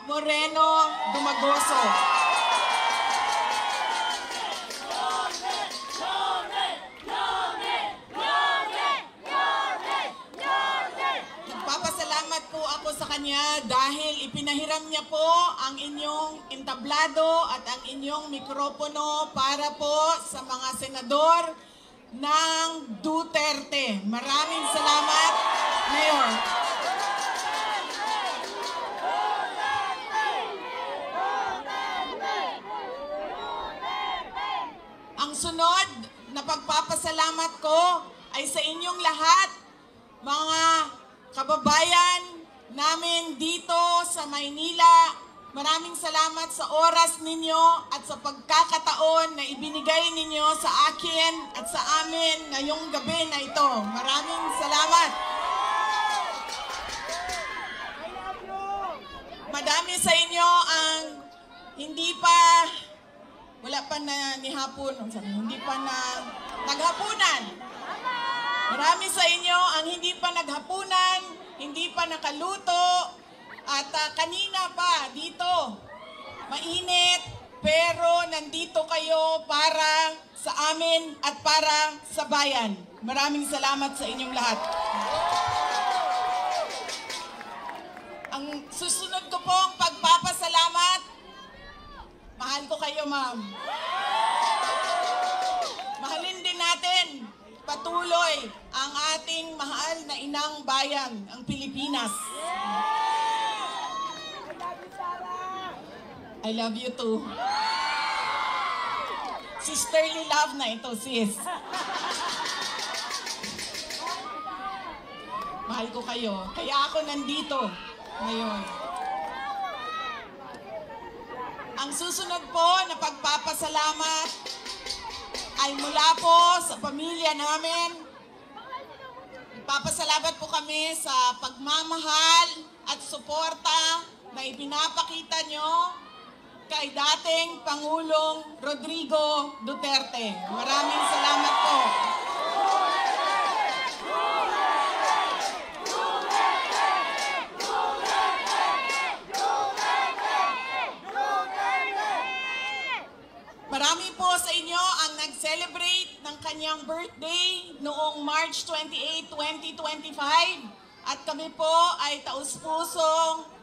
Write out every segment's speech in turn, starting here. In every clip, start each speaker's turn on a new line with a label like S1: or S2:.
S1: Moreno Dumagoso. Nagpapasalamat po ako sa kanya dahil ipinahiram niya po ang inyong entablado at ang inyong mikropono para po sa mga senador ng Duterte. Maraming salamat, Mayor. Ang sunod na pagpapasalamat ko ay sa inyong lahat, mga kababayan namin dito sa Maynila. Maraming salamat sa oras ninyo at sa pagkakataon na ibinigay ninyo sa akin at sa amin ngayong gabi na ito. Maraming salamat. Madami sa inyo ang wala pa na nihapon, hindi pa na naghapunan. Marami sa inyo ang hindi pa naghapunan, hindi pa nakaluto, at kanina pa dito, mainit, pero nandito kayo para sa amin at para sa bayan. Maraming salamat sa inyong lahat. Ang susunod ko pong pagpapasalamat, mahal ko kayo, ma'am. Mahalin din natin patuloy ang ating mahal na inang bayan, ang Pilipinas. I love you too. Sisterly love na ito, sis. Mahal ko kayo. Kaya ako nandito ngayon. Ang susunod po na pagpapasalamat ay mula po sa pamilya namin. Nagpapasalamat po kami sa pagmamahal at suporta na ipinapakita nyo kay dating Pangulong Rodrigo Duterte. Maraming salamat po. Marami po sa inyo ang nag-celebrate ng kanyang birthday noong March 28, 2025. At kami po ay taus-pusong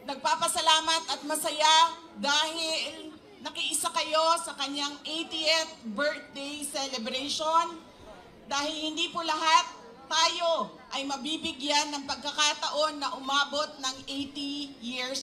S1: nagpapasalamat at masaya dahil nakiisa kayo sa kanyang 80th birthday celebration. Dahil hindi po lahat tayo ay mabibigyan ng pagkakataon na umabot ng 80 years